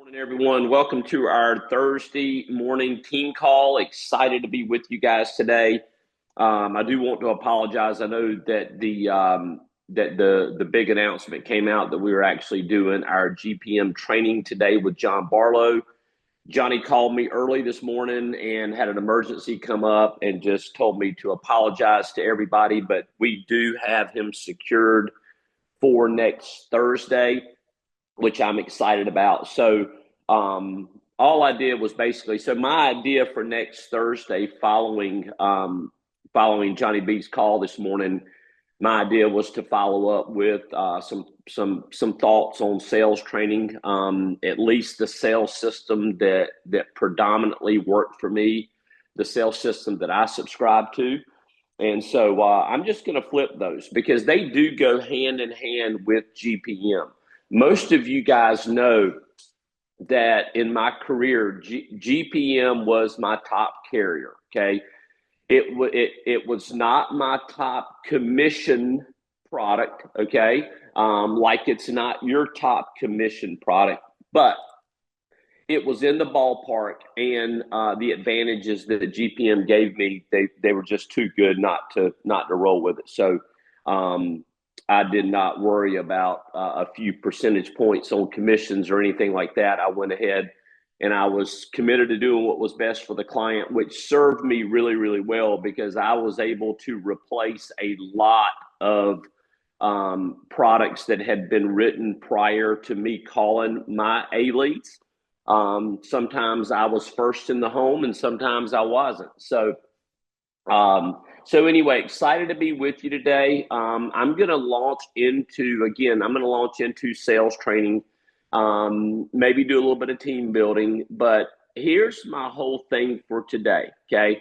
Morning, everyone. Welcome to our Thursday morning team call. Excited to be with you guys today. I do want to apologize. I know that the big announcement came out that we were actually doing our GPM training today with John Barlow. Johnny called me early this morning and had an emergency come up and just told me to apologize to everybody, but we do have him secured for next Thursday, which I'm excited about. So all I did was basically, so my idea for next Thursday following Johnny B's call this morning, my idea was to follow up with some thoughts on sales training, at least the sales system that predominantly worked for me, the sales system that I subscribe to. And so I'm just going to flip those because they do go hand in hand with GPM. Most of you guys know that in my career, GPM was my top carrier, okay? It was not my top commission product, okay? Like it's not your top commission product, but it was in the ballpark, and the advantages that the GPM gave me, they were just too good not to roll with it. So I did not worry about a few percentage points on commissions or anything like that. I went ahead and I was committed to doing what was best for the client, which served me really, really well because I was able to replace a lot of products that had been written prior to me calling my A-leads. Sometimes I was first in the home and sometimes I wasn't. So anyway, excited to be with you today. I'm going to launch into sales training, maybe do a little bit of team building, but here's my whole thing for today. Okay.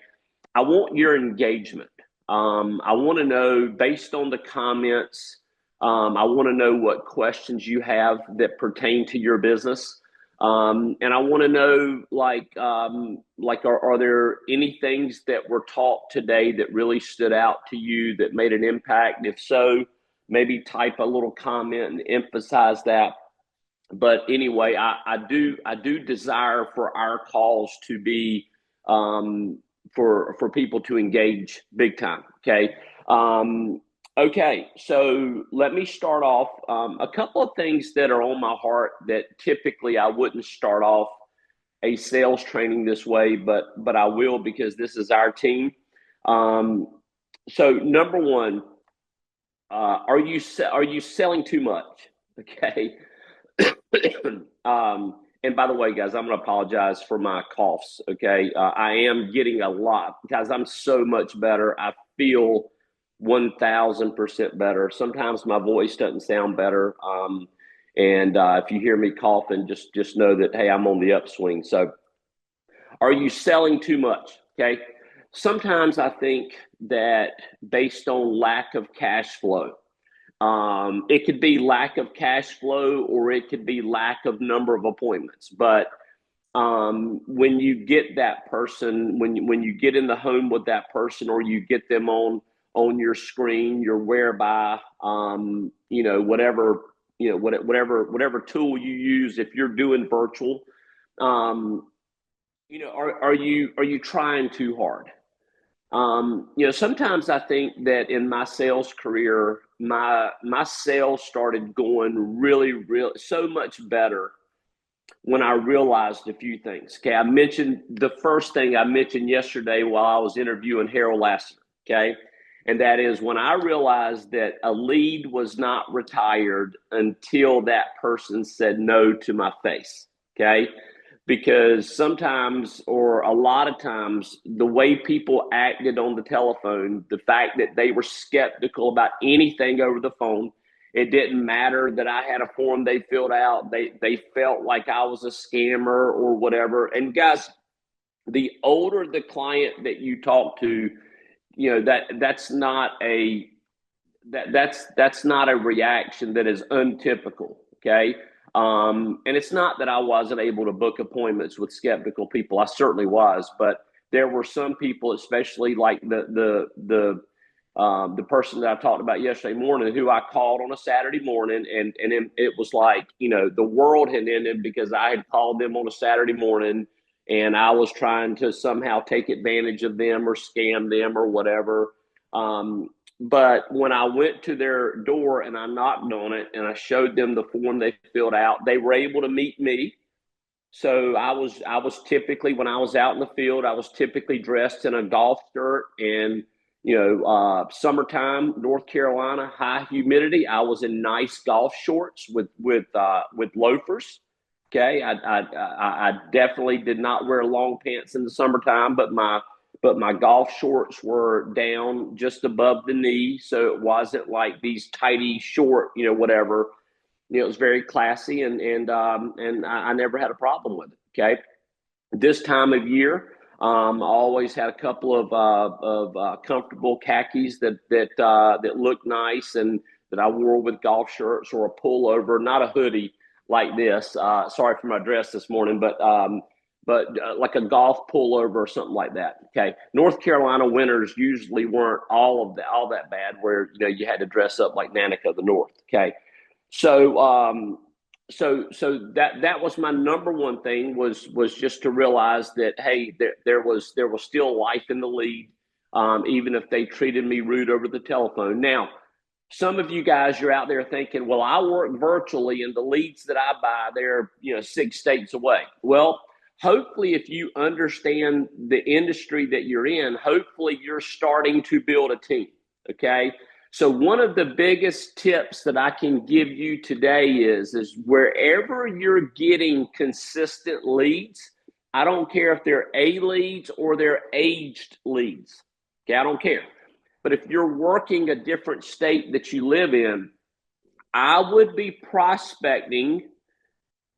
I want your engagement. I want to know based on the comments. I want to know what questions you have that pertain to your business. And I want to know, are there any things that were taught today that really stood out to you that made an impact? If so, maybe type a little comment and emphasize that. But anyway, I do desire for our calls to be for people to engage big time. Okay. Okay, so let me start off. A couple of things that are on my heart that typically I wouldn't start off a sales training this way, but I will because this is our team. So number one, are you selling too much? Okay. And by the way, guys, I'm going to apologize for my coughs. Okay, I am getting a lot, guys. I'm so much better. I feel 1,000% better. Sometimes my voice doesn't sound better. And if you hear me coughing, just know that, hey, I'm on the upswing. So are you selling too much? Okay. Sometimes I think that based on lack of cash flow, it could be lack of cash flow or it could be lack of number of appointments. But when you get that person, when you get in the home with that person or you get them on your screen, your whereby, whatever tool you use, if you're doing virtual, are you trying too hard? Sometimes I think that in my sales career, my sales started going really, really so much better when I realized a few things. Okay, the first thing I mentioned yesterday while I was interviewing Harold Lassiter. Okay. And that is when I realized that a lead was not retired until that person said no to my face. Okay. Because sometimes, or a lot of times, the way people acted on the telephone, the fact that they were skeptical about anything over the phone, it didn't matter that I had a form they filled out. They felt like I was a scammer or whatever. And guys, the older the client that you talk to, that's not a reaction that is untypical. Okay. And it's not that I wasn't able to book appointments with skeptical people. I certainly was, but there were some people, especially like the the person that I talked about yesterday morning, who I called on a Saturday morning, and it was like, the world had ended because I had called them on a Saturday morning, and I was trying to somehow take advantage of them or scam them or whatever. But when I went to their door and I knocked on it and I showed them the form they filled out, they were able to meet me. So I was typically, when I was out in the field, I was typically dressed in a golf shirt and, summertime, North Carolina, high humidity. I was in nice golf shorts with loafers. Okay, I definitely did not wear long pants in the summertime, but my golf shorts were down just above the knee, so it wasn't like these tighty short, whatever. It was very classy, and I never had a problem with it. Okay, this time of year, I always had a couple of comfortable khakis that looked nice and that I wore with golf shirts or a pullover, not a hoodie like this. Sorry for my dress this morning, but like a golf pullover or something like that. Okay, North Carolina winters usually weren't all that bad, where you had to dress up like Nanak of the North. Okay, so that was my number one thing, was just to realize that, hey, there was still life in the league, even if they treated me rude over the telephone. Now, some of you guys, you're out there thinking, well, I work virtually, and the leads that I buy, they're 6 states away. Well, hopefully, if you understand the industry that you're in, hopefully you're starting to build a team. Okay. So one of the biggest tips that I can give you today is wherever you're getting consistent leads, I don't care if they're A leads or they're aged leads. Okay, I don't care. But if you're working a different state that you live in, I would be prospecting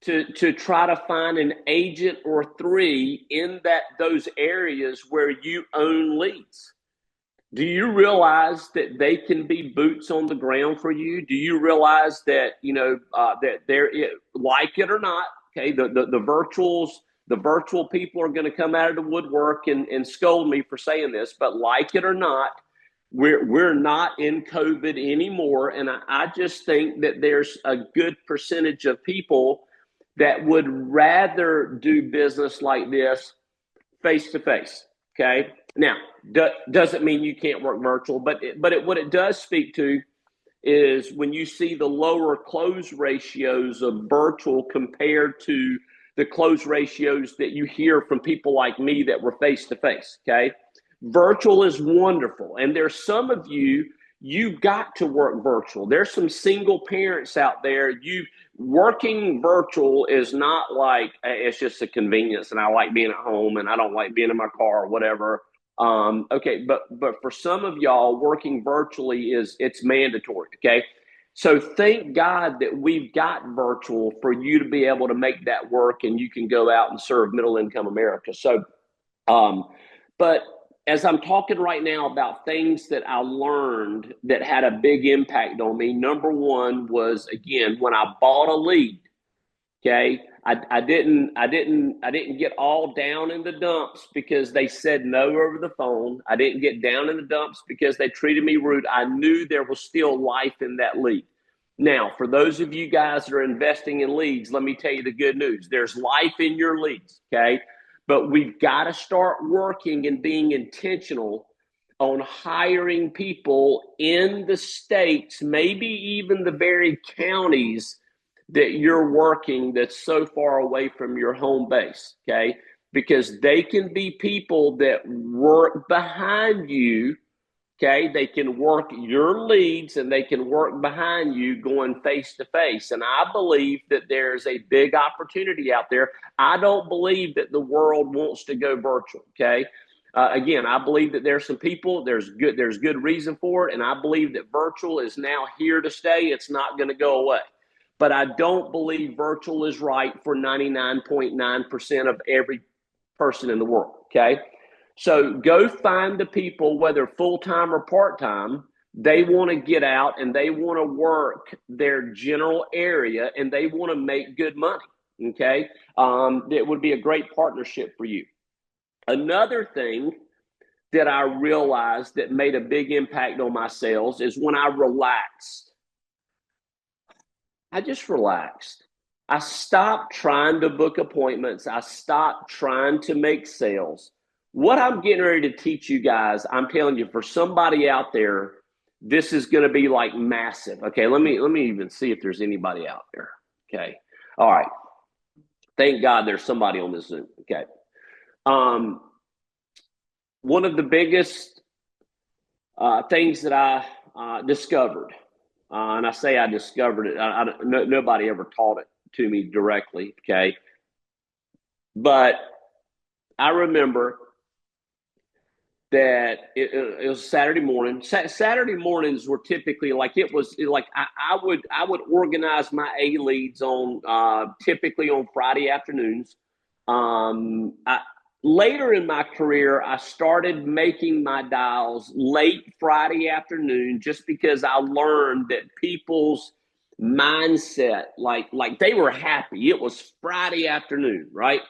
to try to find an agent or three in those areas where you own leads. Do you realize that they can be boots on the ground for you? Do you realize that that they're, like it or not? Okay, the virtual people are going to come out of the woodwork and scold me for saying this, but like it or not, we're not in COVID anymore, and I just think that there's a good percentage of people that would rather do business like this face to face. Okay. Now, doesn't mean you can't work virtual, but what it does speak to is when you see the lower close ratios of virtual compared to the close ratios that you hear from people like me that were face to face. Okay. Virtual is wonderful. And there's some of you got to work virtual. There's some single parents out there. Working virtual is not like it's just a convenience, and I like being at home and I don't like being in my car or whatever. Okay, but for some of y'all, working virtually it's mandatory. Okay, so thank God that we've got virtual for you to be able to make that work, and you can go out and serve middle income America. So, but as I'm talking right now about things that I learned that had a big impact on me, number one was, again, when I bought a lead. Okay, I didn't get all down in the dumps because they said no over the phone. I didn't get down in the dumps because they treated me rude. I knew there was still life in that lead. Now, for those of you guys that are investing in leads, let me tell you the good news. There's life in your leads. Okay. But we've got to start working and being intentional on hiring people in the states, maybe even the very counties that you're working that's so far away from your home base. Okay. Because they can be people that work behind you. Okay. They can work your leads and they can work behind you going face to face. And I believe that there's a big opportunity out there. I don't believe that the world wants to go virtual. Okay. Again, I believe that there's some people, there's good reason for it. And I believe that virtual is now here to stay. It's not going to go away. But I don't believe virtual is right for 99.9% of every person in the world. Okay. So go find the people, whether full-time or part-time, they want to get out and they want to work their general area and they want to make good money. Okay. It would be a great partnership for you. Another thing that I realized that made a big impact on my sales is when I relaxed. I just relaxed. I stopped trying to book appointments. I stopped trying to make sales. What I'm getting ready to teach you guys, I'm telling you, for somebody out there, this is going to be like massive. Okay, let me even see if there's anybody out there. Okay, all right. Thank God there's somebody on this Zoom. Okay. One of the biggest things that I discovered, and I say I discovered it, nobody ever taught it to me directly, okay? But I remember that it was Saturday morning. Saturday mornings were typically like I would organize my A leads on typically on Friday afternoons. Later in my career, I started making my dials late Friday afternoon just because I learned that people's mindset, like they were happy. It was Friday afternoon, right?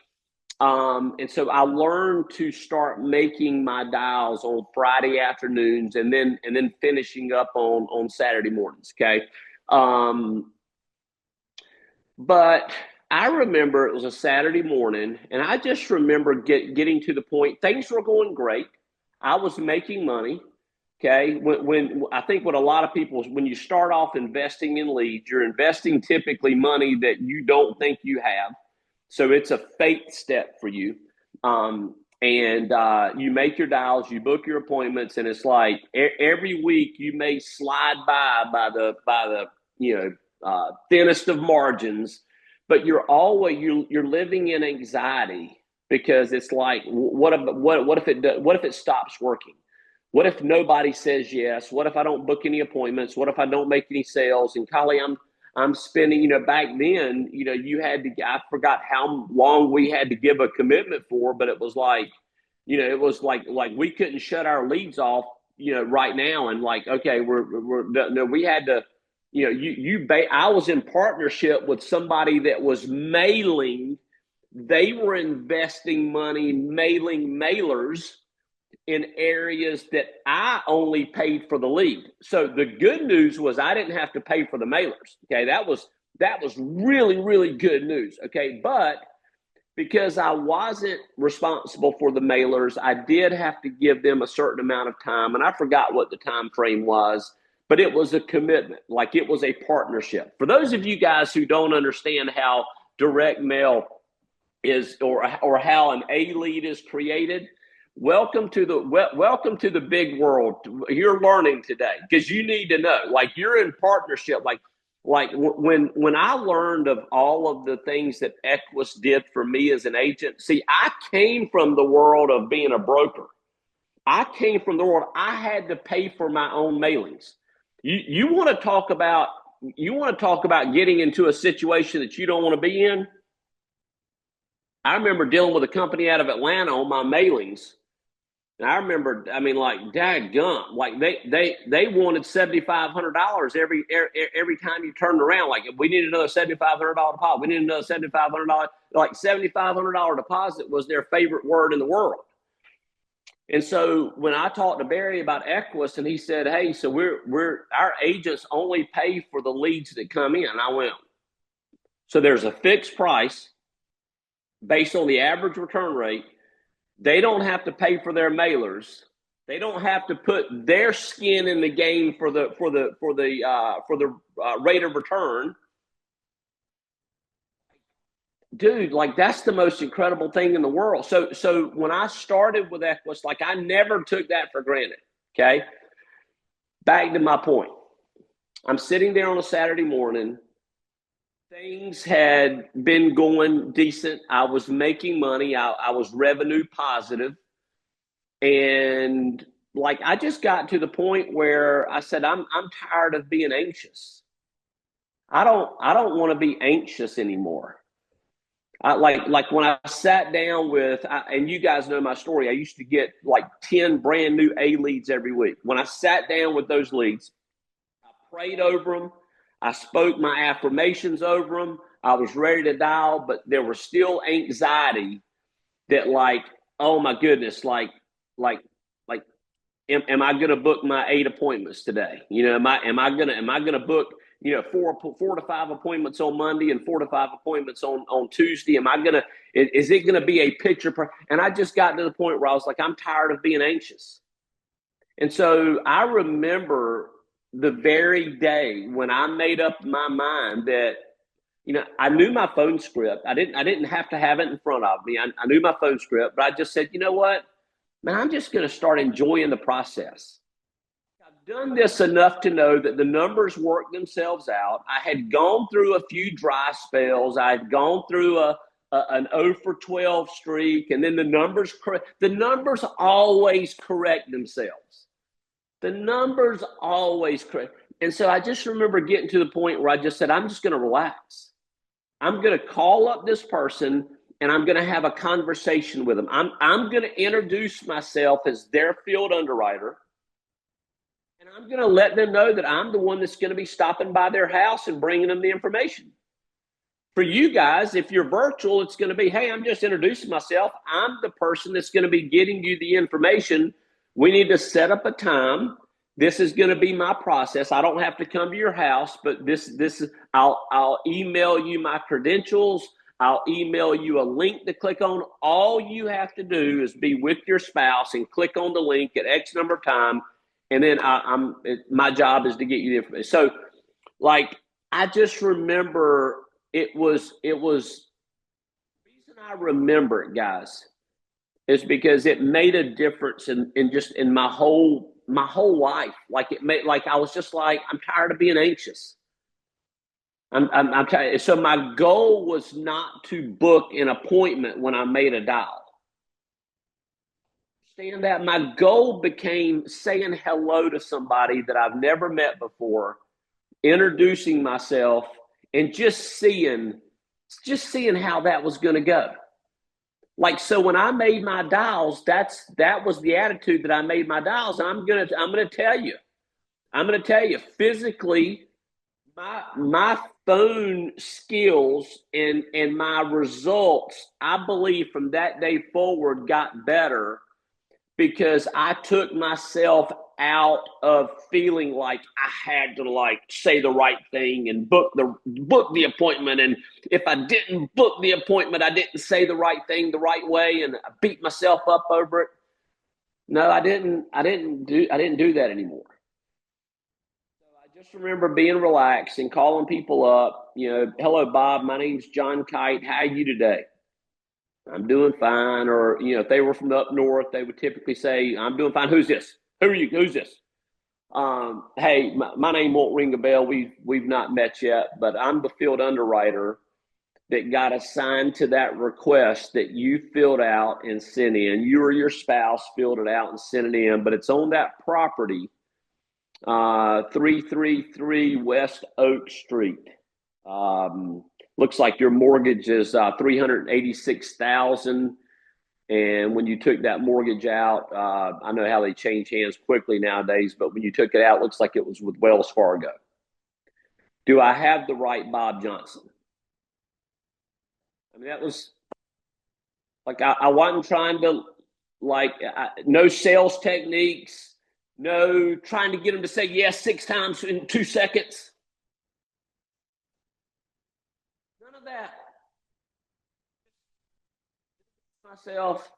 And so I learned to start making my dials on Friday afternoons and then finishing up on Saturday mornings. Okay. But I remember it was a Saturday morning, and I just remember getting to the point, things were going great. I was making money. Okay. When I think what a lot of people, when you start off investing in leads, you're investing typically money that you don't think you have. So it's a faith step for you. You make your dials, you book your appointments, and it's like every week you may slide by the thinnest of margins, but you're living in anxiety because it's like, what if it stops working? What if nobody says yes? What if I don't book any appointments? What if I don't make any sales? And Kali, I'm spending, back then, I forgot how long we had to give a commitment for, but it was like, it was like we couldn't shut our leads off, right now. And like, okay, we had to, I was in partnership with somebody that was mailing. They were investing money, mailing mailers in areas that I only paid for the lead. So the good news was I didn't have to pay for the mailers. Okay. That was really, really good news. Okay. But because I wasn't responsible for the mailers, I did have to give them a certain amount of time. And I forgot what the time frame was, but it was a commitment. Like it was a partnership. For those of you guys who don't understand how direct mail is or how an A lead is created, welcome to the big world. You're learning today because you need to know, like you're in partnership. Like when I learned of all of the things that Equus did for me as an agent, see, I came from the world of being a broker. I came from the world, I had to pay for my own mailings. You want to talk about getting into a situation that you don't want to be in? I remember dealing with a company out of Atlanta on my mailings. And I remember, like, dadgum, like they wanted $7,500 every time you turned around. Like, we needed another $7,500 deposit. We needed another $7,500. Like, $7,500 deposit was their favorite word in the world. And so when I talked to Barry about Equus, and he said, "Hey, so our agents only pay for the leads that come in." And I went, so there's a fixed price based on the average return rate. They don't have to pay for their mailers. They don't have to put their skin in the game for the rate of return. Dude, like that's the most incredible thing in the world. So when I started with Equus, like I never took that for granted. Okay. Back to my point. I'm sitting there on a Saturday morning. Things had been going decent. I was making money. I was revenue positive. And like, I just got to the point where I said, I'm tired of being anxious. I don't want to be anxious anymore. Like when I sat down and you guys know my story, I used to get like 10 brand new A leads every week. When I sat down with those leads, I prayed over them. I spoke my affirmations over them. I was ready to dial, but there was still anxiety that like, oh my goodness, like like, am I going to book my 8 appointments today? You know, am I gonna book, you know, four to five appointments on Monday and 4 to 5 appointments on Tuesday? Am I gonna is it going to be a picture? And I just got to the point where I was like, I'm tired of being anxious. And so I remember the very day when I made up my mind that, you know, I knew my phone script. I didn't have to have it in front of me. I knew my phone script, but I just said, you know what, man, I'm just going to start enjoying the process. I've done this enough to know that the numbers work themselves out. I had gone through a few dry spells. I had gone through an 0 for 12 streak, and then the numbers always correct themselves. The numbers always correct. And so I just remember getting to the point where I just said, I'm just going to relax. I'm going to call up this person and I'm going to have a conversation with them. I'm going to introduce myself as their field underwriter. And I'm going to let them know that I'm the one that's going to be stopping by their house and bringing them the information. For you guys, if you're virtual, it's going to be, hey, I'm just introducing myself. I'm the person that's going to be getting you the information. We need to set up a time. This is going to be my process. I don't have to come to your house, but this is I'll email you my credentials. I'll email you a link to click on. All you have to do is be with your spouse and click on the link at X number of time, and then my job is to get you the information. So, like, I just remember it was the reason I remember it, guys, is because it made a difference in my whole life. Like, it made, like, I was just like, I'm tired of being anxious. I'm tired. So my goal was not to book an appointment when I made a dial. Understand that? My goal became saying hello to somebody that I've never met before, introducing myself, and just seeing how that was going to go. Like, so when I made my dials, that was the attitude that I made my dials. And I'm gonna tell you physically, my phone skills and my results, I believe, from that day forward got better because I took myself out of feeling like I had to, like, say the right thing and book the appointment. And if I didn't book the appointment, I didn't say the right thing the right way, and I beat myself up over it. No, I didn't do that anymore. So I just remember being relaxed and calling people up. You know, hello, Bob. My name's John Kight. How are you today? I'm doing fine. Or, you know, if they were from up north, they would typically say, I'm doing fine. Who's this? Who are you? Who's this? Hey, my name won't ring a bell. We've not met yet, but I'm the field underwriter that got assigned to that request that you filled out and sent in. You or your spouse filled it out and sent it in, but it's on that property, 333 West Oak Street. Looks like your mortgage is $386,000. And when you took that mortgage out, I know how they change hands quickly nowadays, but when you took it out, it looks like it was with Wells Fargo. Do I have the right Bob Johnson? I mean, that was like, I wasn't trying to, like, no sales techniques, no trying to get them to say yes 6 times in 2 seconds. None of that. Myself,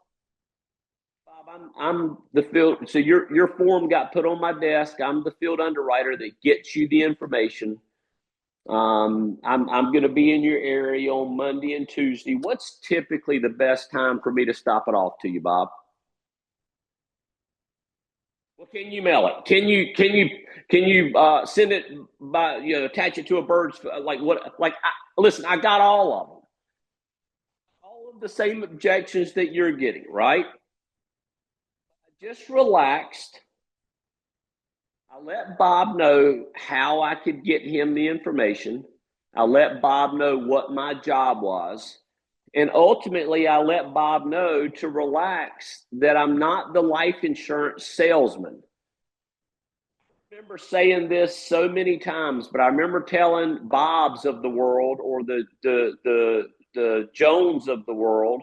Bob, I'm the field. So your form got put on my desk. I'm the field underwriter that gets you the information. I'm going to be in your area on Monday and Tuesday. What's typically the best time for me to stop it off to you, Bob? Well, can you mail it? Can you send it by, you know, attach it to a bird's, like what? Like, listen, I got all of them, all of the same objections that you're getting, right? I just relaxed. I let Bob know how I could get him the information. I let Bob know what my job was. And ultimately, I let Bob know to relax, that I'm not the life insurance salesman. I remember saying this so many times, but I remember telling Bobs of the world, or the Jones of the world,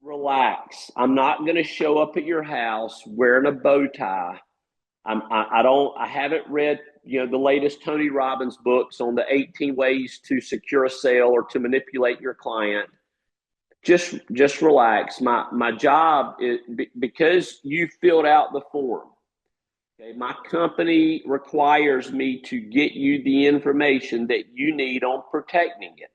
Relax. I'm not going to show up at your house wearing a bow tie. I haven't read, the latest Tony Robbins books on the 18 ways to secure a sale or to manipulate your client. Just relax. My job is, because you filled out the form. Okay, my company requires me to get you the information that you need on protecting it.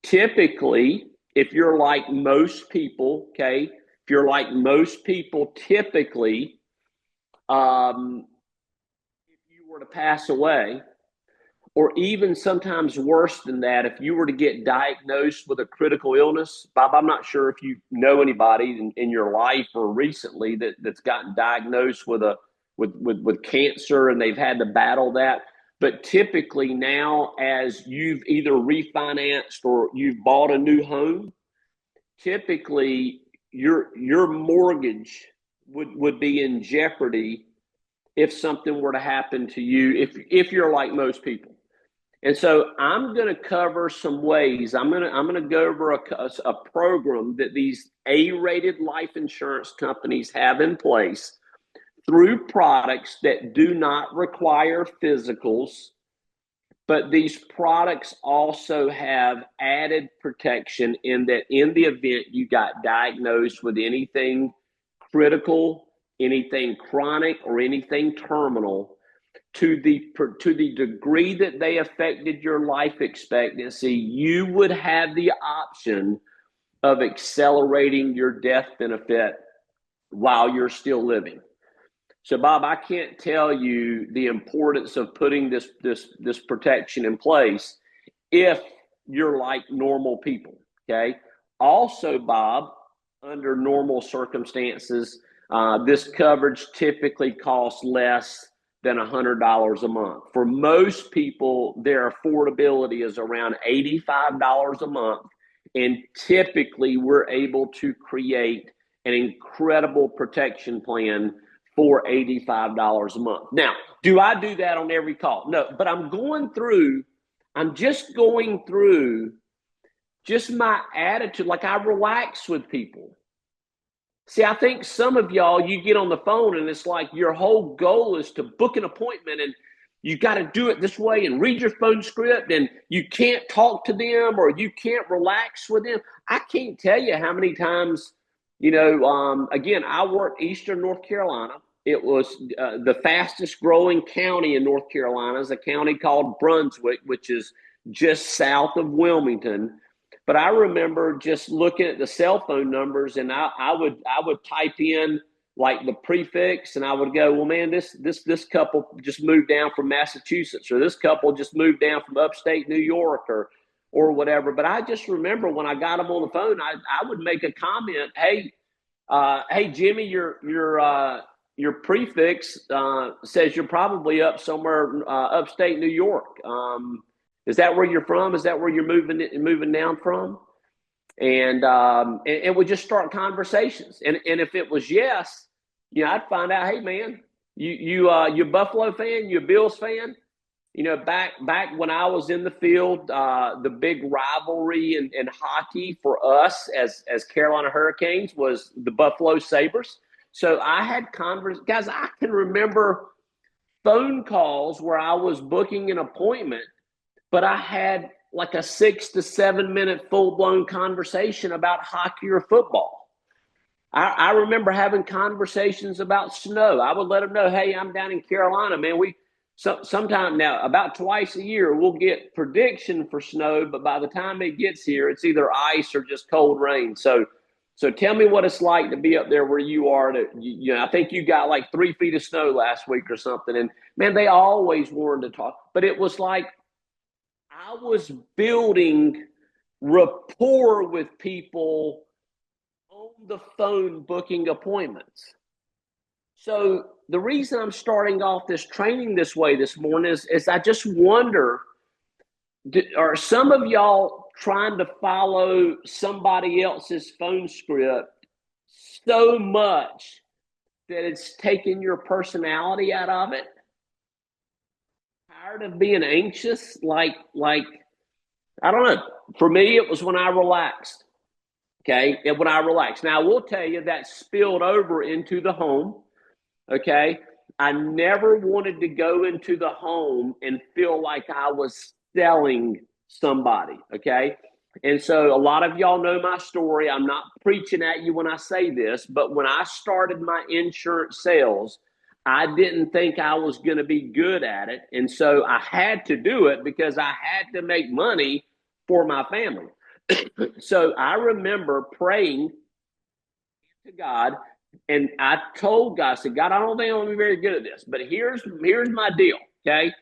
Typically, if you're like most people, okay, if you're like most people, typically, if you were to pass away, or even sometimes worse than that, if you were to get diagnosed with a critical illness, Bob, I'm not sure if you know anybody in your life or recently that's gotten diagnosed with cancer and they've had to battle that. But typically now, as you've either refinanced or you've bought a new home, typically your mortgage would be in jeopardy if something were to happen to you, if you're like most people. And so I'm going to cover some ways. I'm going to go over a program that these A-rated life insurance companies have in place through products that do not require physicals, but these products also have added protection in that in the event you got diagnosed with anything critical, anything chronic, or anything terminal, to the degree that they affected your life expectancy, you would have the option of accelerating your death benefit while you're still living. So, Bob, I can't tell you the importance of putting this protection in place if you're like normal people. Okay. Also, Bob, under normal circumstances, this coverage typically costs less than $100 a month. For most people, their affordability is around $85 a month. And typically, we're able to create an incredible protection plan for $85 a month. Now, do I do that on every call? No, but I'm just going through just my attitude. Like, I relax with people. See, I think some of y'all, you get on the phone and it's like your whole goal is to book an appointment and you got to do it this way and read your phone script and you can't talk to them or you can't relax with them. I can't tell you how many times, again, I worked Eastern North Carolina. It was the fastest growing county in North Carolina is a county called Brunswick, which is just south of Wilmington. But I remember just looking at the cell phone numbers, and I would type in like the prefix, and I would go, well, man, this couple just moved down from Massachusetts, or this couple just moved down from upstate New York, or whatever. But I just remember when I got them on the phone, I would make a comment, hey, Jimmy, your prefix says you're probably up somewhere upstate New York. Is that where you're from? Is that where you're moving down from? And we just start conversations. And if it was yes, I'd find out, hey man, you a Buffalo fan? You a Bills fan? Back when I was in the field, the big rivalry in hockey for us as Carolina Hurricanes was the Buffalo Sabres. So I had guys, I can remember phone calls where I was booking an appointment, but I had like a 6 to 7 minute full-blown conversation about hockey or football. I remember having conversations about snow. I would let them know, hey, I'm down in Carolina, man. Sometime now, about twice a year, we'll get prediction for snow, but by the time it gets here, it's either ice or just cold rain. So tell me what it's like to be up there where you are. I think you got like 3 feet of snow last week or something. And man, they always wanted to talk, but it was like I was building rapport with people on the phone booking appointments. So the reason I'm starting off this training this way this morning is I just wonder, are some of y'all trying to follow somebody else's phone script so much that it's taking your personality out of it? Tired of being anxious? Like I don't know. For me, it was when I relaxed. Okay. And when I relax. Now, I will tell you that spilled over into the home. Okay. I never wanted to go into the home and feel like I was selling somebody. Okay. And so a lot of y'all know my story. I'm not preaching at you when I say this, but when I started my insurance sales, I didn't think I was going to be good at it. And so I had to do it because I had to make money for my family. So I remember praying to God, and I told God, I said, God, I don't think I'm going to be very good at this, but here's my deal. Okay.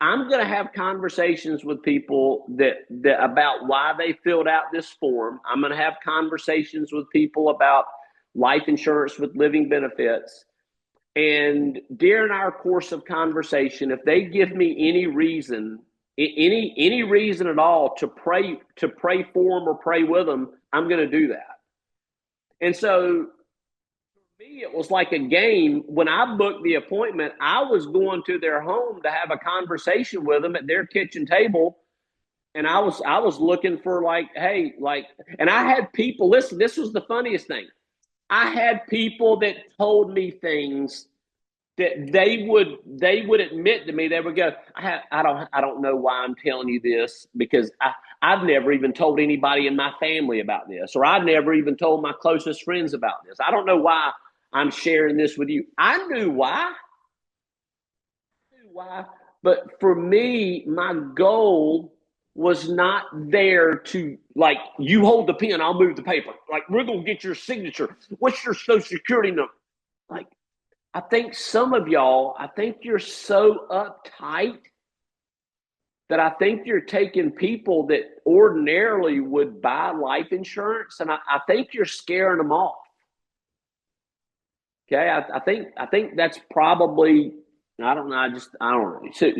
I'm going to have conversations with people that about why they filled out this form. I'm going to have conversations with people about life insurance with living benefits. And during our course of conversation, if they give me any reason, any reason at all to pray for them or pray with them, I'm going to do that. And so for me, it was like a game. When I booked the appointment, I was going to their home to have a conversation with them at their kitchen table. And I was looking for like, hey, like, and I had people, listen, this was the funniest thing. I had people that told me things that they would admit to me. They would go, I don't know why I'm telling you this, because I've never even told anybody in my family about this, or I've never even told my closest friends about this. I don't know why I'm sharing this with you. I knew why. But for me, my goal was not there to, like, you hold the pen, I'll move the paper. Like, we're gonna get your signature. What's your social security number? Like, I think some of y'all, I think you're so uptight that I think you're taking people that ordinarily would buy life insurance, and I think you're scaring them off. Okay, I think that's probably, I don't know. I don't know. So,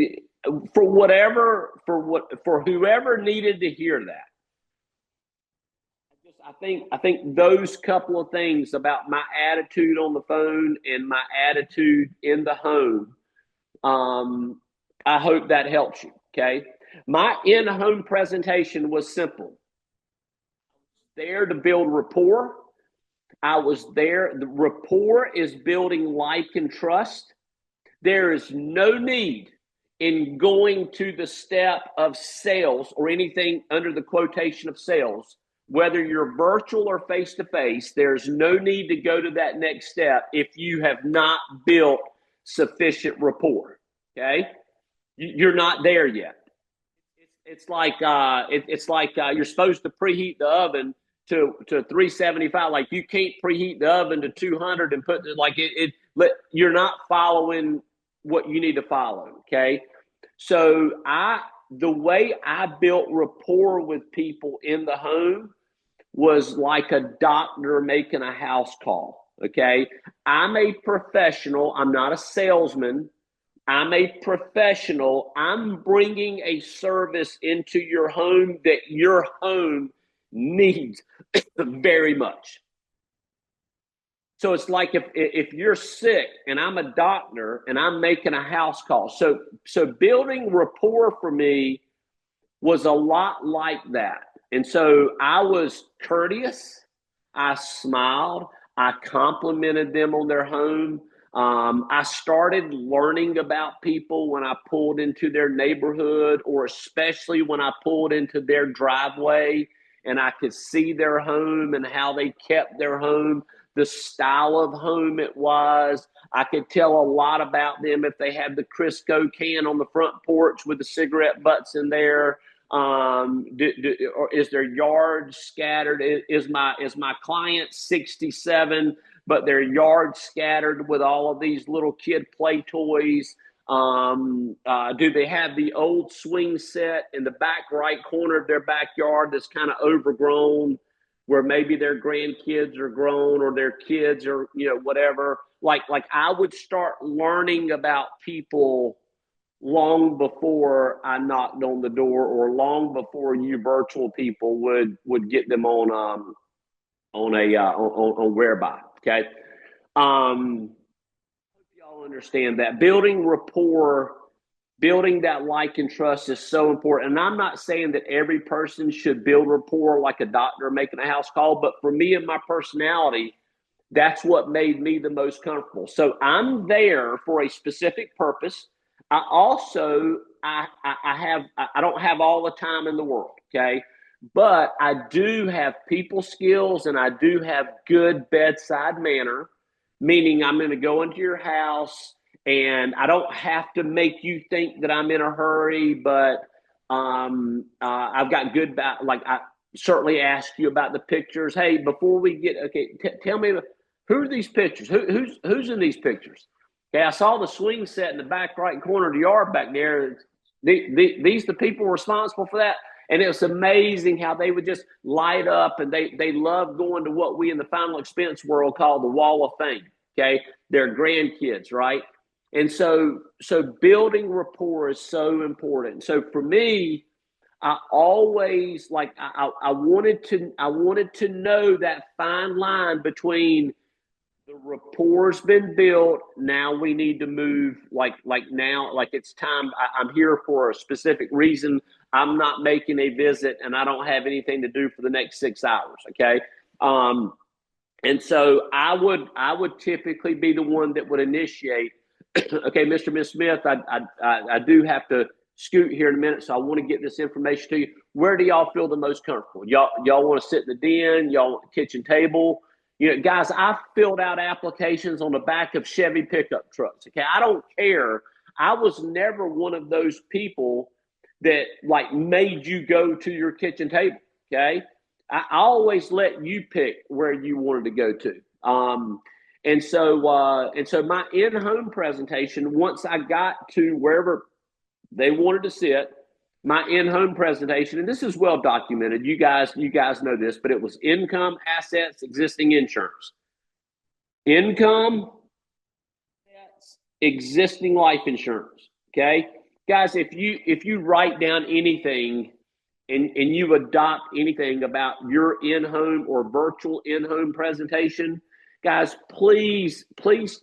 for whoever needed to hear that, I think those couple of things about my attitude on the phone and my attitude in the home. Um, I hope that helps you. Okay, my in-home presentation was simple. There to build rapport. I was there. The rapport is building like and trust. There is no need in going to the step of sales or anything under the quotation of sales, whether you're virtual or face to face. There's no need to go to that next step if you have not built sufficient rapport. Okay, you're not there yet. It's like you're supposed to preheat the oven to 375. Like, you can't preheat the oven to 200 and put like you're not following what you need to follow. Okay, so the way I built rapport with people in the home was like a doctor making a house call. Okay, I'm a professional. I'm not a salesman. I'm a professional. I'm bringing a service into your home that your home needs very much. So it's like if you're sick and I'm a doctor and I'm making a house call. So building rapport for me was a lot like that. And so I was courteous. I smiled. I complimented them on their home. I started learning about people when I pulled into their neighborhood, or especially when I pulled into their driveway and I could see their home and how they kept their home, the style of home it was. I could tell a lot about them if they had the Crisco can on the front porch with the cigarette butts in there. Or is their yard scattered? Is my client 67, but their yard scattered with all of these little kid play toys? Do they have the old swing set in the back right corner of their backyard that's kind of overgrown, where maybe their grandkids are grown or their kids are, whatever? Like I would start learning about people long before I knocked on the door, or long before you virtual people would get them on whereby. Okay, hope y'all understand that building rapport building that like and trust is so important. And I'm not saying that every person should build rapport like a doctor making a house call, but for me and my personality, that's what made me the most comfortable. So I'm there for a specific purpose. I also I don't have all the time in the world, okay? But I do have people skills and I do have good bedside manner, meaning I'm going to go into your house and I don't have to make you think that I'm in a hurry, but I've got good like I certainly ask you about the pictures. Hey, before we get okay, tell me who are these pictures? Who's in these pictures? Okay, I saw the swing set in the back right corner of the yard back there. These the people responsible for that. And it was amazing how they would just light up, and they love going to what we in the final expense world call the Wall of Fame. Okay, their grandkids, right? And so building rapport is so important. So for me, I always like I wanted to know that fine line between the rapport's been built. Now we need to move. Now, like it's time. I'm here for a specific reason. I'm not making a visit, and I don't have anything to do for the next 6 hours. Okay, um, and so I would typically be the one that would initiate. Okay, Mr. Miss Smith, I do have to scoot here in a minute, so I want to get this information to you. Where do y'all feel the most comfortable? Y'all want to sit in the den? Y'all want the kitchen table? You know, guys, I filled out applications on the back of Chevy pickup trucks. Okay, I don't care. I was never one of those people that like made you go to your kitchen table. Okay, I always let you pick where you wanted to go to. And so my in-home presentation, once I got to wherever they wanted to sit, my in-home presentation, and this is well documented. You guys know this, but it was income, assets, existing insurance. Income, assets, existing life insurance. Okay, guys, if you write down anything and you adopt anything about your in-home or virtual in-home presentation, guys, please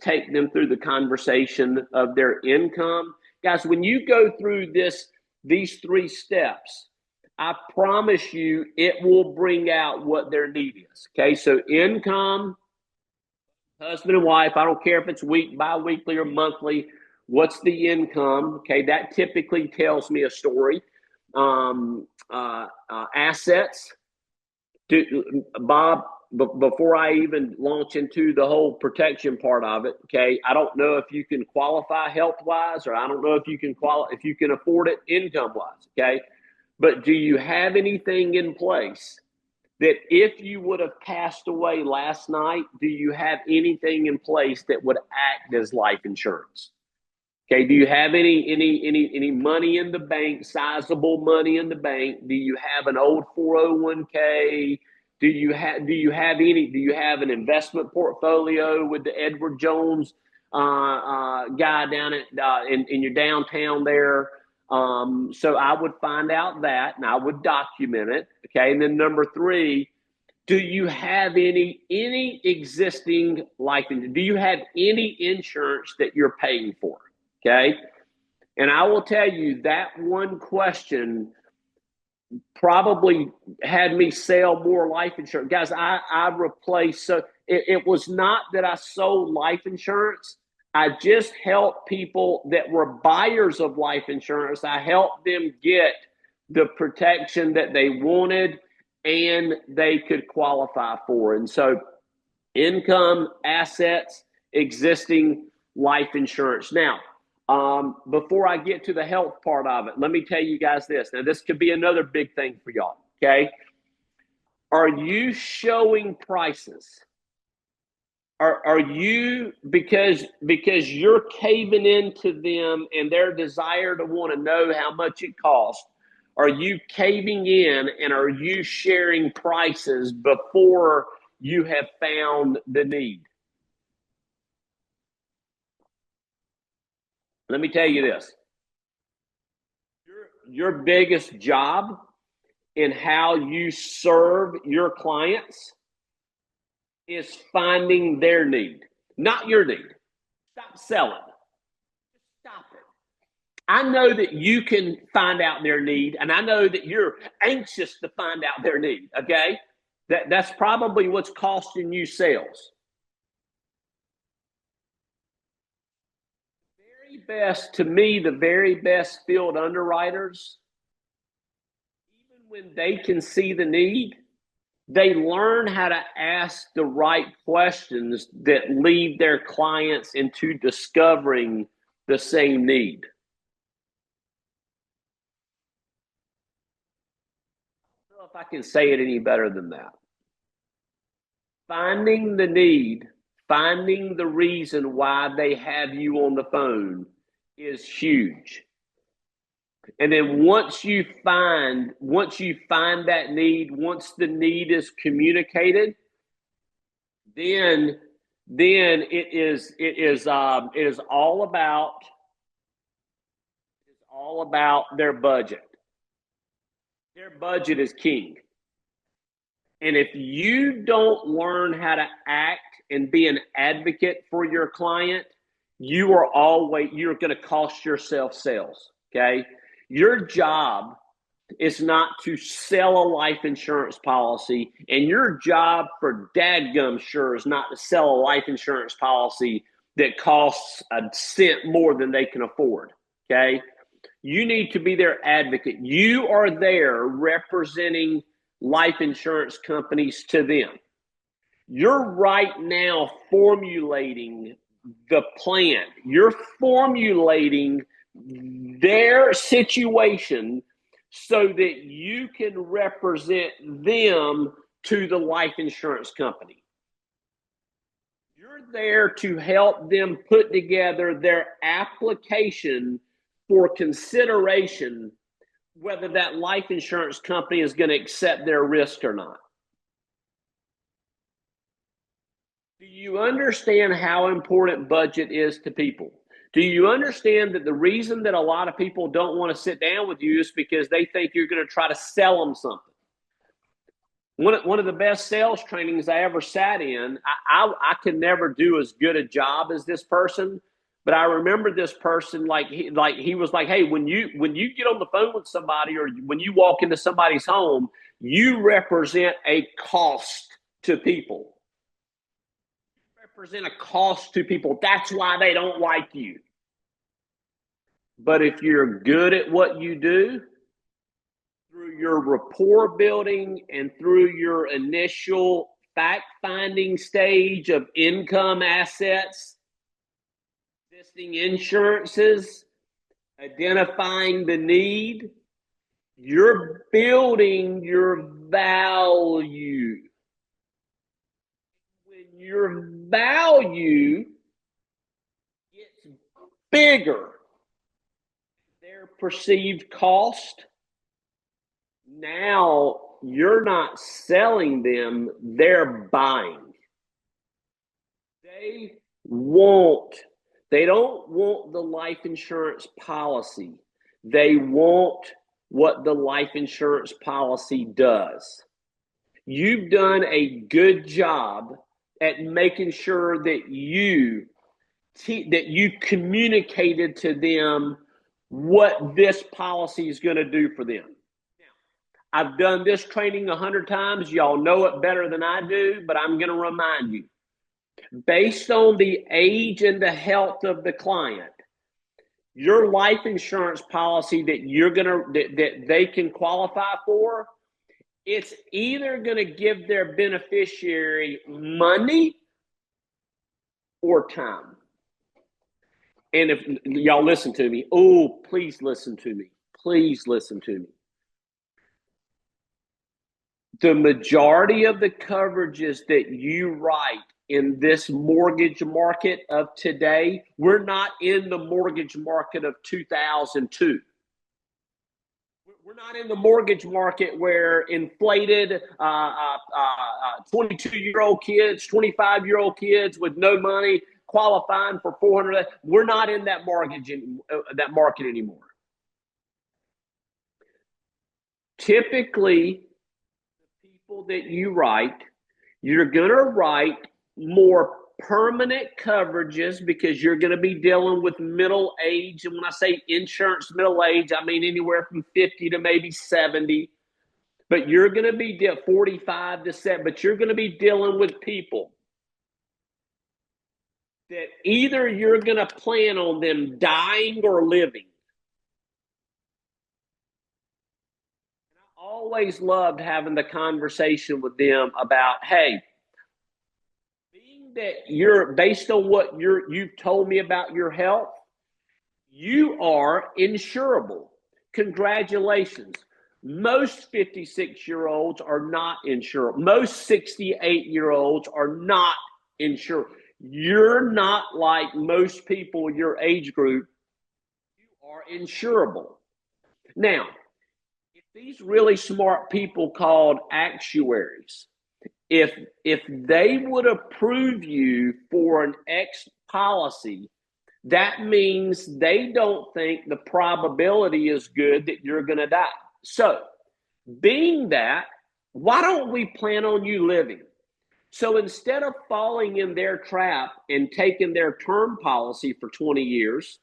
take them through the conversation of their income. Guys, when you go through these 3 steps, I promise you it will bring out what their need is. Okay, so income, husband and wife, I don't care if it's bi-weekly or monthly, what's the income? Okay, that typically tells me a story. Assets. Bob, before I even launch into the whole protection part of it, okay, I don't know if you can qualify health wise, or I don't know if you can afford it income wise, okay, but do you have anything in place that if you would have passed away last night, do you have anything in place that would act as life insurance? Okay, do you have any money in the bank, sizable money in the bank? Do you have an old 401k? Do you have an investment portfolio with the Edward Jones guy down in your downtown there? So I would find out that, and I would document it. Okay, and then number 3, do you have any existing life insurance? Do you have any insurance that you're paying for? Okay. And I will tell you that one question probably had me sell more life insurance. Guys, I replaced, so it was not that I sold life insurance. I just helped people that were buyers of life insurance. I helped them get the protection that they wanted and they could qualify for. And so income, assets, existing life insurance. Now, before I get to the health part of it, let me tell you guys this. Now, this could be another big thing for y'all. Okay. Are you showing prices? Are you, because you're caving into them and their desire to want to know how much it costs, are you caving in and are you sharing prices before you have found the need? Let me tell you this. Your biggest job in how you serve your clients is finding their need, not your need. Stop selling. Stop it. I know that you can find out their need, and I know that you're anxious to find out their need. Okay, that's probably what's costing you sales. Very best to me, the very best field underwriters, even when they can see the need, they learn how to ask the right questions that lead their clients into discovering the same need. I don't know if I can say it any better than that. Finding the need, finding the reason why they have you on the phone is huge. And then once you find that need, once the need is communicated, then it is all about their budget. Their budget is king. And if you don't learn how to act and be an advocate for your client, you're going to cost yourself sales. Okay. Your job is not to sell a life insurance policy, and your job for dadgum sure is not to sell a life insurance policy that costs a cent more than they can afford. Okay. You need to be their advocate. You are there representing life insurance companies to them. You're right now formulating the plan. You're formulating their situation so that you can represent them to the life insurance company. You're there to help them put together their application for consideration whether that life insurance company is going to accept their risk or not. Do you understand how important budget is to people? Do you understand that the reason that a lot of people don't want to sit down with you is because they think you're going to try to sell them something? One of the best sales trainings I ever sat in, I can never do as good a job as this person, but I remember this person he was like, hey, when you get on the phone with somebody or when you walk into somebody's home, you represent a cost to people. You represent a cost to people. That's why they don't like you. But if you're good at what you do, through your rapport building and through your initial fact-finding stage of income assets, existing insurances, identifying the need, you're building your value. When your value gets bigger, their perceived cost, now you're not selling them, they're buying. They don't want the life insurance policy. They want what the life insurance policy does. You've done a good job at making sure that you communicated to them what this policy is going to do for them. I've done this training 100 times. Y'all know it better than I do, but I'm going to remind you. Based on the age and the health of the client, your life insurance policy that they can qualify for, it's either going to give their beneficiary money or time. And if y'all listen to me, please listen to me. Please listen to me. The majority of the coverages that you write in this mortgage market of today, we're not in the mortgage market of 2002. We're not in the mortgage market where inflated 22-year-old kids, 25-year-old kids with no money qualifying for 400. We're not in that market anymore. Typically, that you write, you're going to write more permanent coverages because you're going to be dealing with middle age. And when I say insurance middle age, I mean anywhere from 50 to maybe 70. But you're going to be 45 to 7, but you're going to be dealing with people that either you're going to plan on them dying or living. And I always loved having the conversation with them about, hey, being that you're based on what you've told me about your health, you are insurable. Congratulations. Most 56-year-olds are not insured. Most 68-year-olds are not insured. You're not like most people in your age group. You are insurable. Now, if these really smart people called actuaries, if they would approve you for an X policy, that means they don't think the probability is good that you're going to die. So, being that, why don't we plan on you living? So instead of falling in their trap and taking their term policy for 20 years,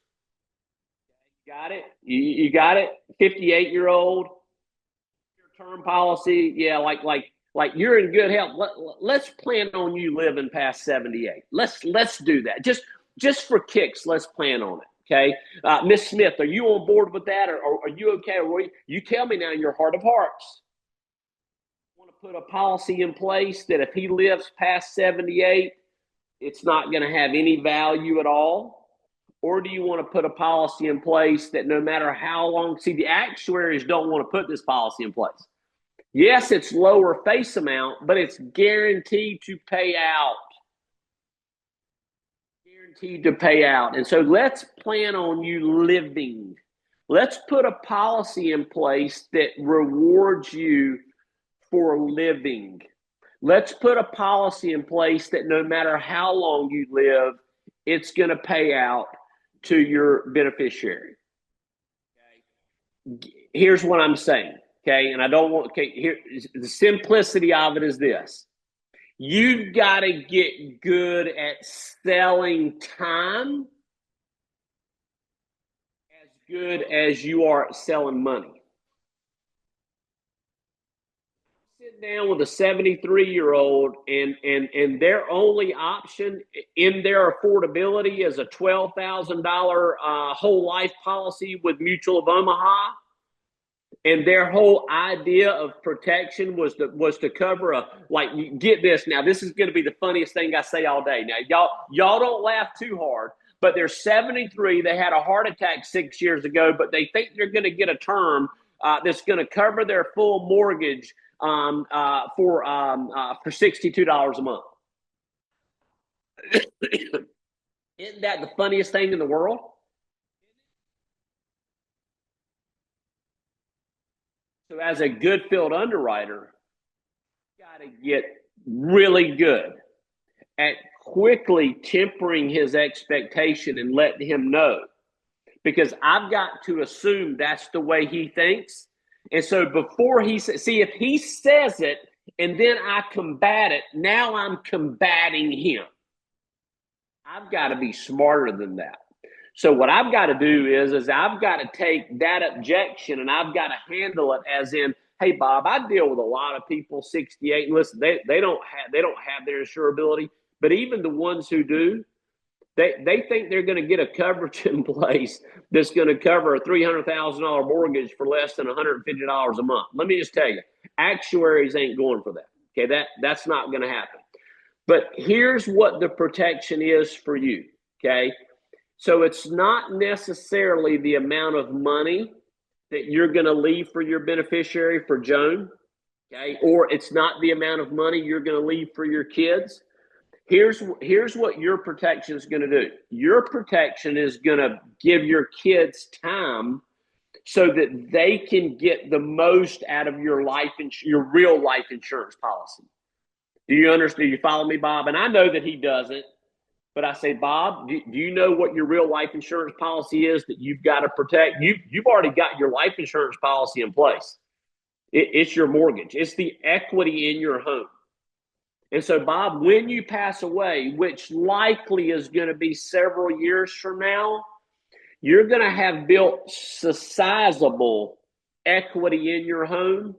got it? You got it? 58-year-old, your term policy, yeah, like you're in good health. Let's plan on you living past 78. Let's do that. Just for kicks, let's plan on it. Okay, Miss Smith, are you on board with that, or are you okay? Or you tell me now in your heart of hearts. Want to put a policy in place that if he lives past 78, it's not going to have any value at all? Or do you want to put a policy in place that no matter how long, see, the actuaries don't want to put this policy in place. Yes, it's lower face amount, but it's guaranteed to pay out. Guaranteed to pay out. And so let's plan on you living. Let's put a policy in place that rewards you for living. Let's put a policy in place that no matter how long you live, it's going to pay out to your beneficiary. Okay. Here's what I'm saying. Okay. And I don't want, okay, here, the simplicity of it is this. You've got to get good at selling time as good as you are at selling money. Sit down with a 73-year-old and their only option in their affordability is a $12,000 whole life policy with Mutual of Omaha. And their whole idea of protection was to cover you get this. Now, this is going to be the funniest thing I say all day. Now, y'all don't laugh too hard, but they're 73. They had a heart attack 6 years ago, but they think they're going to get a term that's going to cover their full mortgage for $62 a month. Isn't that the funniest thing in the world? So as a good field underwriter, you got to get really good at quickly tempering his expectation and letting him know. Because I've got to assume that's the way he thinks. And so before he says, see, if he says it and then I combat it, now I'm combating him. I've got to be smarter than that. So what I've got to do is I've got to take that objection and I've got to handle it as in, hey, Bob, I deal with a lot of people 68. And listen, they don't have their insurability, but even the ones who do, they think they're going to get a coverage in place that's going to cover a $300,000 mortgage for less than $150 a month. Let me just tell you, actuaries ain't going for that. Okay, that's not going to happen. But here's what the protection is for you. Okay. So it's not necessarily the amount of money that you're going to leave for your beneficiary, for Joan, okay? Or it's not the amount of money you're going to leave for your kids. Here's what your protection is going to do. Your protection is going to give your kids time so that they can get the most out of your your real life insurance policy. Do you understand? Do you follow me, Bob? And I know that he doesn't. But I say, Bob, do you know what your real life insurance policy is that you've got to protect? You've already got your life insurance policy in place. It's your mortgage. It's the equity in your home. And so, Bob, when you pass away, which likely is going to be several years from now, you're going to have built sizable equity in your home.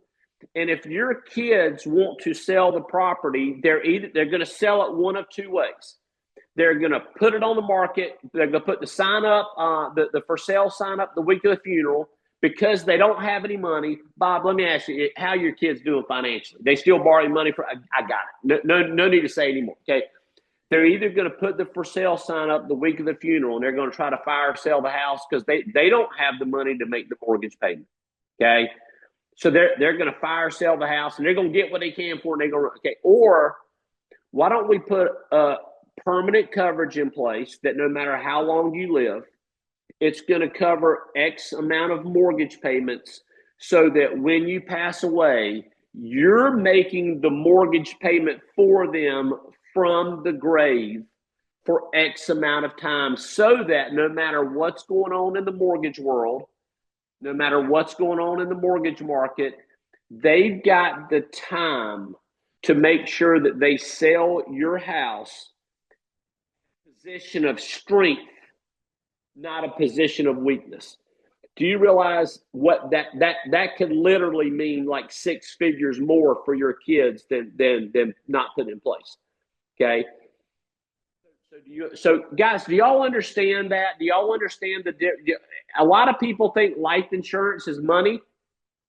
And if your kids want to sell the property, they're going to sell it one of two ways. They're going to put it on the market. They're going to put the sign up, the for sale sign up the week of the funeral, because they don't have any money. Bob, let me ask you, how are your kids doing financially? They still borrowing money for? I got it. No need to say anymore. Okay, they're either going to put the for sale sign up the week of the funeral, and they're going to try to fire sell the house because they don't have the money to make the mortgage payment. Okay, so they're going to fire sell the house, and they're going to get what they can for, and they're going to okay. Or why don't we put permanent coverage in place that no matter how long you live, it's going to cover X amount of mortgage payments, so that when you pass away, you're making the mortgage payment for them from the grave for X amount of time, so that no matter what's going on in the mortgage world, no matter what's going on in the mortgage market, they've got the time to make sure that they sell your house in a position of strength, not a position of weakness. Do you realize what that could literally mean? Like 6 figures more for your kids than not put in place. Okay. So guys, do y'all understand that? Do y'all understand a lot of people think life insurance is money,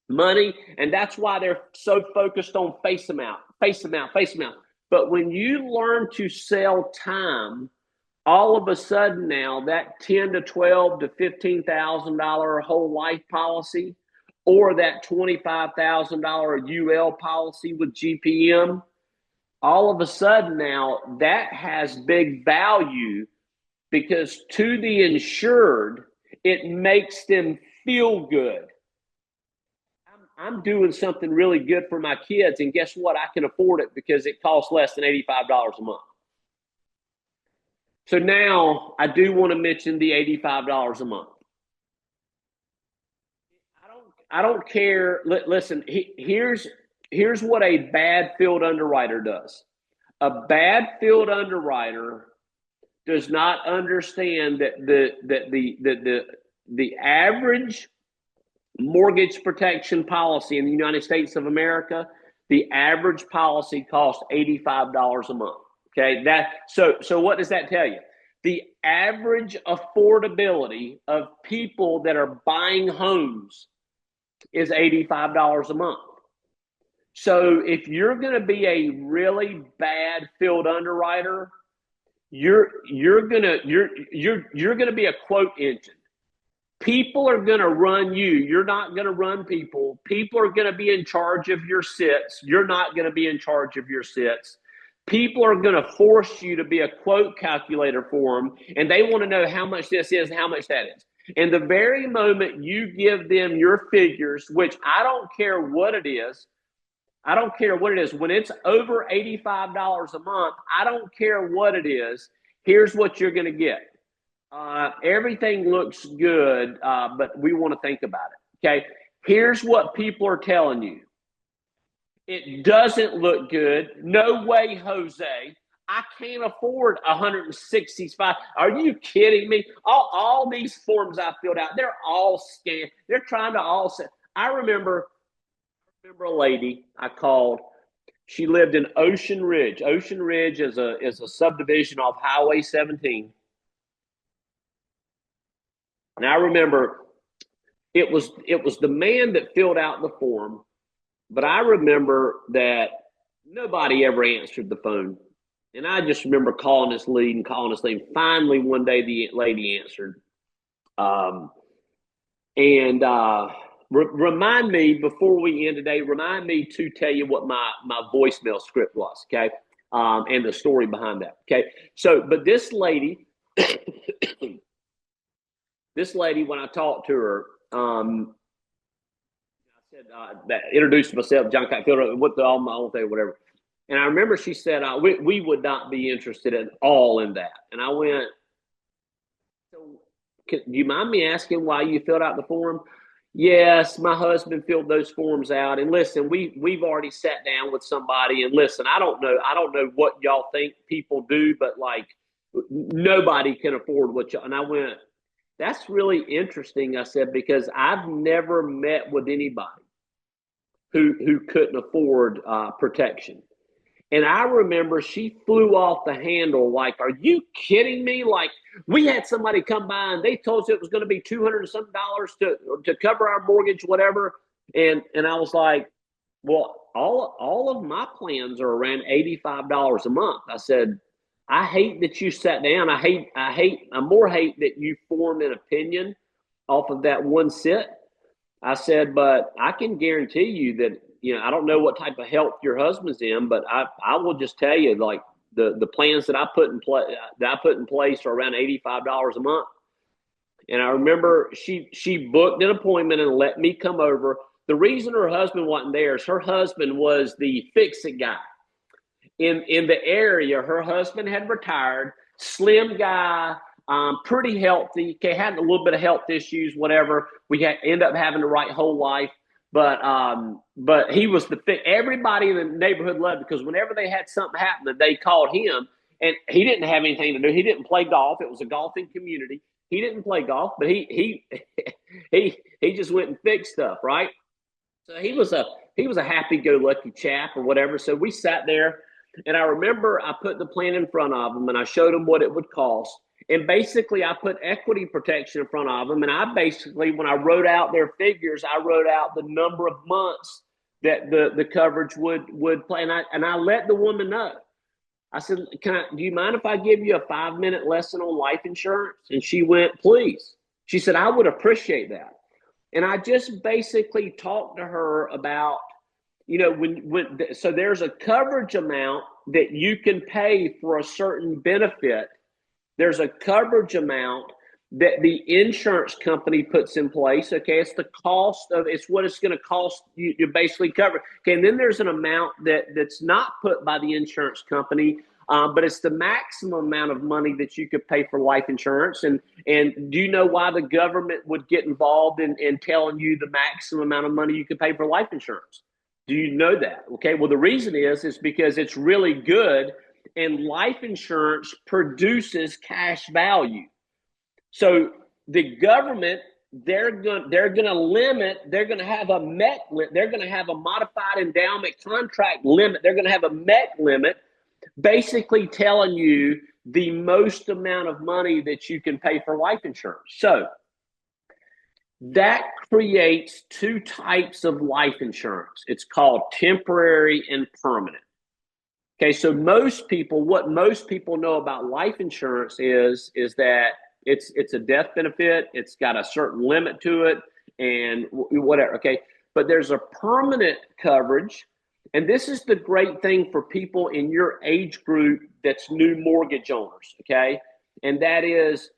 and that's why they're so focused on face amount. But when you learn to sell time, all of a sudden now that $10 to $12 to $15,000 whole life policy, or that $25,000 UL policy with GPM, all of a sudden now that has big value, because to the insured, it makes them feel good. I'm doing something really good for my kids, and guess what? I can afford it because it costs less than $85 a month. So now I do want to mention the $85 a month. I don't care. Listen, here's what a bad field underwriter does. A bad field underwriter does not understand that the average mortgage protection policy in the United States of America, the average policy costs $85 a month. Okay, so what does that tell you? The average affordability of people that are buying homes is $85 a month. So if you're going to be a really bad field underwriter, you're going to be a quote engine. People are going to run you. You're not going to run people. People are going to be in charge of your sits. You're not going to be in charge of your sits. People are going to force you to be a quote calculator for them, and they want to know how much this is and how much that is. And the very moment you give them your figures, which I don't care what it is, when it's over $85 a month, I don't care what it is, here's what you're going to get. Everything looks good, but we want to think about it. Okay, here's what people are telling you. It doesn't look good. No way, Jose. I can't afford 165. Are you kidding me? All these forms I filled out, they're all scanned. They're trying to all say. I remember a lady I called. She lived in Ocean Ridge. Ocean Ridge is a subdivision off Highway 17. And I remember it was the man that filled out the form, but I remember that nobody ever answered the phone. And I just remember calling this lead. Finally, one day the lady answered. Remind me, before we end today, to tell you what my voicemail script was, okay? And the story behind that, okay? So, but this lady, when I talked to her, I said, that introduced myself, John Kight, what all my own thing, whatever. And I remember she said, we would not be interested at all in that. And I went, so do you mind me asking why you filled out the form? Yes, my husband filled those forms out. And listen, we've already sat down with somebody. And listen, I don't know what y'all think people do, but like nobody can afford what y'all. And I went, that's really interesting. I said because I've never met with anybody who couldn't afford protection. And I remember she flew off the handle like, are you kidding me? Like, we had somebody come by and they told us it was going to be 200 and some dollars to cover our mortgage, whatever. And I was like, well, all of my plans are around $85 a month. I said, I hate that you sat down. I more hate that you formed an opinion off of that one sit. I said, but I can guarantee you that, I don't know what type of health your husband's in, but I will just tell you, like the plans that I put in place are around $85 a month. And I remember she booked an appointment and let me come over. The reason her husband wasn't there is her husband was the fix-it guy in the area. Her husband had retired, slim guy, pretty healthy. Okay, had a little bit of health issues, whatever. End up having the right whole life, but he was everybody in the neighborhood loved it because whenever they had something happen, they called him, and he didn't have anything to do. He didn't play golf. It was a golfing community. He didn't play golf, but he he just went and fixed stuff, right? So he was a happy-go-lucky chap or whatever. So we sat there, and I remember I put the plan in front of him, and I showed him what it would cost. And basically, I put equity protection in front of them. And I basically, when I wrote out their figures, I wrote out the number of months that the coverage would play. And I let the woman know. I said, do you mind if I give you a 5-minute lesson on life insurance? And she went, please. She said, I would appreciate that. And I just basically talked to her about, so there's a coverage amount that you can pay for a certain benefit. There's a coverage amount that the insurance company puts in place. Okay, it's it's what it's going to cost you to basically cover. Okay, and then there's an amount that's not put by the insurance company, but it's the maximum amount of money that you could pay for life insurance. And do you know why the government would get involved in telling you the maximum amount of money you could pay for life insurance? Do you know that? Okay, well, the reason is because it's really good. And life insurance produces cash value. So the government, they're going to limit, they're going to have a MEC, they're going to have a modified endowment contract limit. They're going to have a MEC limit, basically telling you the most amount of money that you can pay for life insurance. So that creates two types of life insurance. It's called temporary and permanent. Okay, so what most people know about life insurance is that it's a death benefit. It's got a certain limit to it and whatever. Okay, but there's a permanent coverage, and this is the great thing for people in your age group that's new mortgage owners. Okay, and that is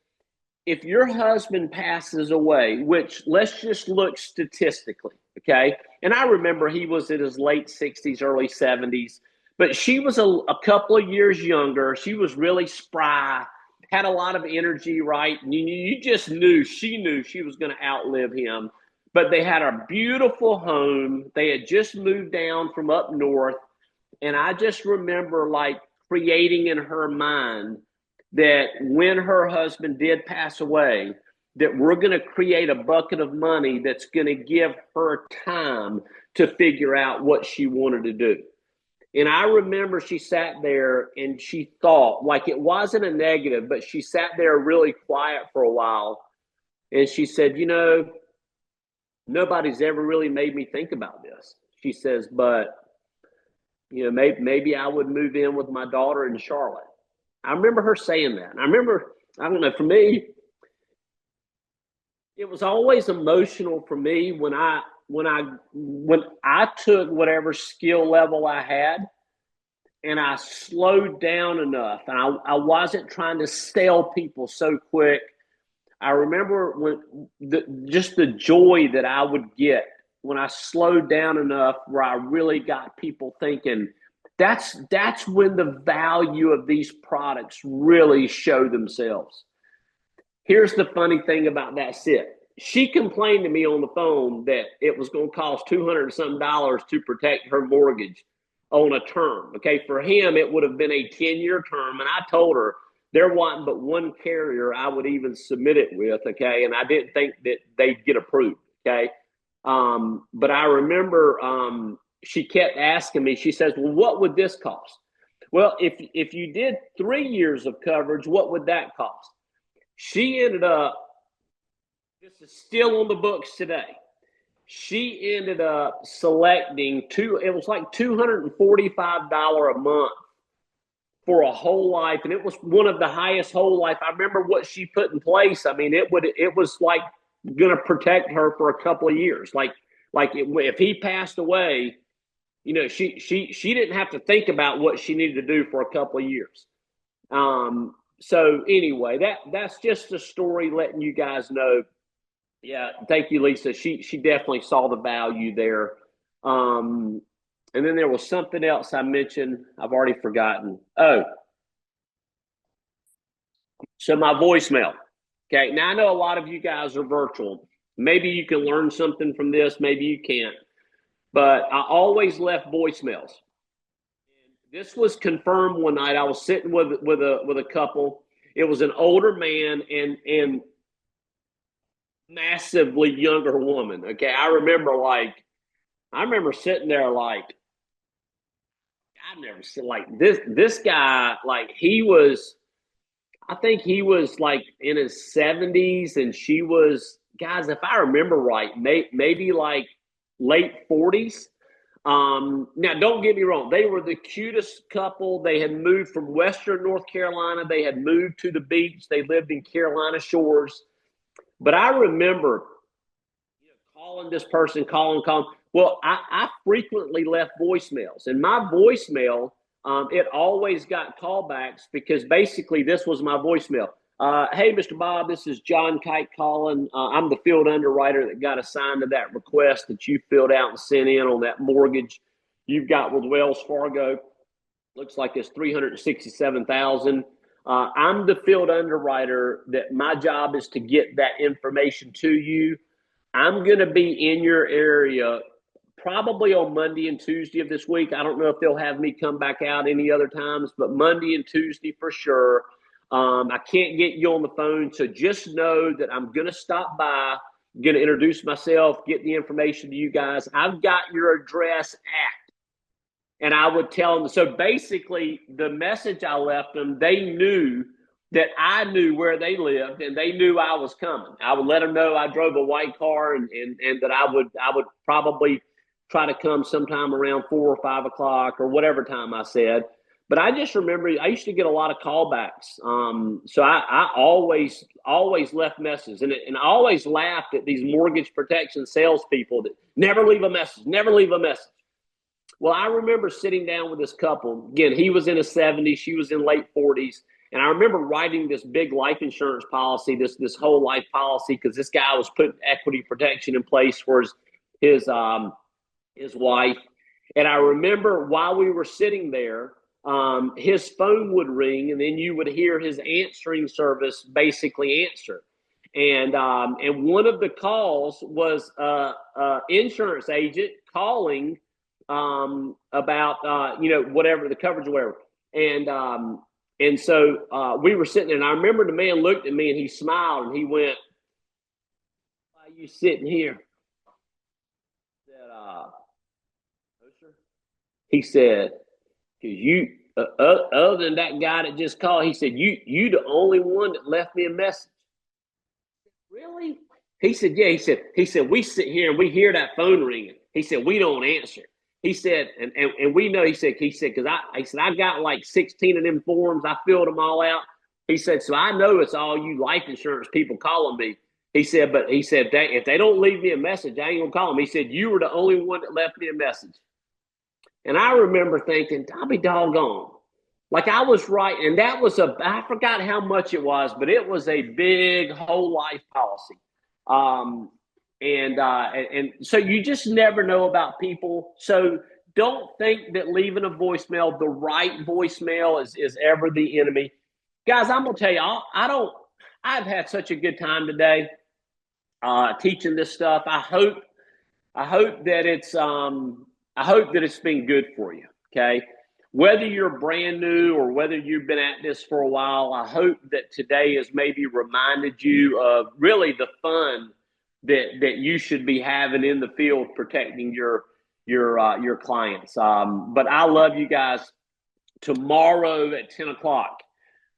if your husband passes away, which let's just look statistically. Okay, and I remember he was in his late 60s, early 70s. But she was a couple of years younger. She was really spry, had a lot of energy, right? And you just knew she was going to outlive him. But they had a beautiful home. They had just moved down from up north. And I just remember like creating in her mind that when her husband did pass away, that we're going to create a bucket of money that's going to give her time to figure out what she wanted to do. And I remember she sat there and she thought, like it wasn't a negative, but she sat there really quiet for a while. And she said, nobody's ever really made me think about this. She says, but, maybe I would move in with my daughter in Charlotte. I remember her saying that. And I remember, I don't know, for me, it was always emotional for me when I took whatever skill level I had and I slowed down enough and I wasn't trying to sell people so quick. I remember just the joy that I would get when I slowed down enough where I really got people thinking. That's when the value of these products really show themselves. Here's the funny thing about that sit. she complained to me on the phone that it was going to cost $200 and something to protect her mortgage on a term. Okay, for him it would have been a 10-year term, and I told her there wasn't but one carrier I would even submit it with. Okay, and I didn't think that they'd get approved. Okay, but I remember she kept asking me. She says, "Well, what would this cost?" Well, if you did 3 years of coverage, what would that cost? She ended up. This is still on the books today. She ended up selecting it was like $245 a month for a whole life, and it was one of the highest whole life. I remember what she put in place. I mean, it was like going to protect her for a couple of years. If he passed away, you know, she didn't have to think about what she needed to do for a couple of years. So anyway, that's just a story letting you guys know. Yeah, thank you, Lisa. She definitely saw the value there. And then there was something else I mentioned. I've already forgotten. Oh, so my voicemail. Okay, now I know a lot of you guys are virtual. Maybe you can learn something from this. Maybe you can't. But I always left voicemails. This was confirmed one night. I was sitting with a couple. It was an older man and massively younger woman. Okay, I remember sitting there like, I've never seen like this guy. Like I think he was like in his 70s, and she was, guys, if I remember right, maybe like late 40s. Now, don't get me wrong. They were the cutest couple. They had moved from Western North Carolina. They had moved to the beach. They lived in Carolina Shores. But I remember calling this person, calling. Well, I frequently left voicemails, and my voicemail, it always got callbacks because basically this was my voicemail. Hey, Mr. Bob, this is John Kight calling. I'm the field underwriter that got assigned to that request that you filled out and sent in on that mortgage you've got with Wells Fargo. Looks like it's $367,000. I'm the field underwriter that my job is to get that information to you. I'm going to be in your area probably on Monday and Tuesday of this week. I don't know if they'll have me come back out any other times, but Monday and Tuesday for sure. I can't get you on the phone, so just know that I'm going to stop by, going to introduce myself, get the information to you guys. I've got your address at, and I would tell them. So basically, the message I left them, they knew that I knew where they lived, and they knew I was coming. I would let them know I drove a white car, and that I would probably try to come sometime around 4 or 5 o'clock or whatever time I said. But I just remember I used to get a lot of callbacks. So I always left messages, and I always laughed at these mortgage protection salespeople that never leave a message, never leave a message. Well, I remember sitting down with this couple. Again, he was in his 70s, she was in late 40s. And I remember writing this big life insurance policy, this whole life policy, because this guy was putting equity protection in place for his wife. And I remember while we were sitting there, his phone would ring, and then you would hear his answering service basically answer. And one of the calls was an insurance agent calling about whatever the coverage or whatever. And so we were sitting there, and I remember the man looked at me and he smiled and he went, "Why are you sitting here?" I said, "No, sir." He said, "Because you, other than that guy that just called," he said, you the only one that left me a message." Really? He said, "Yeah." He said, "We sit here and we hear that phone ringing." He said, "We don't answer." He said, and we know, he said, because I got like 16 of them forms. I filled them all out. He said, so I know it's all you life insurance people calling me. He said, but he said, if they don't leave me a message, I ain't gonna call them. He said, you were the only one that left me a message. And I remember thinking, I'll be doggone. Like I was right. And that was I forgot how much it was, but it was a big whole life policy. And so you just never know about people. So don't think that leaving a voicemail, the right voicemail, is ever the enemy. Guys, I'm going to tell you, I've had such a good time today. teaching this stuff. I hope that it's been good for you. Okay. Whether you're brand new or whether you've been at this for a while, I hope that today has maybe reminded you of really the fun that you should be having in the field protecting your clients. But I love you guys. Tomorrow at 10 o'clock,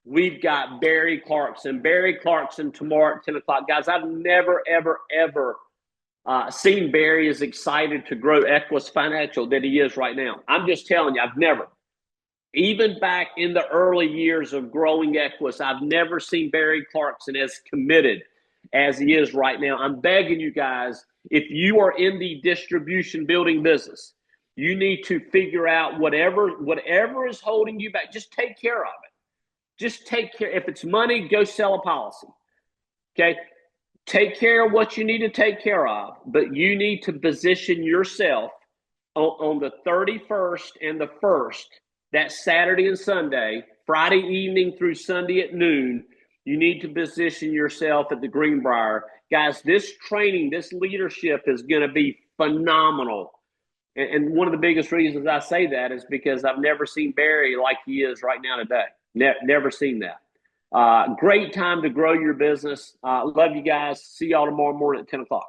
we've got Barry Clarkson. Barry Clarkson tomorrow at 10 o'clock. Guys, I've never, ever, ever seen Barry as excited to grow Equus Financial that he is right now. I'm just telling you, I've never. Even back in the early years of growing Equus, I've never seen Barry Clarkson as committed as he is right now. I'm begging you guys, if you are in the distribution building business, you need to figure out whatever is holding you back. Just take care of it. Just take care. If it's money, go sell a policy. Okay? Take care of what you need to take care of, but you need to position yourself on the 31st and the 1st, that Saturday and Sunday, Friday evening through Sunday at noon. You need to position yourself at the Greenbrier. Guys, this training, this leadership is going to be phenomenal. And one of the biggest reasons I say that is because I've never seen Barry like he is right now today. Never seen that. Great time to grow your business. Love you guys. See y'all tomorrow morning at 10 o'clock.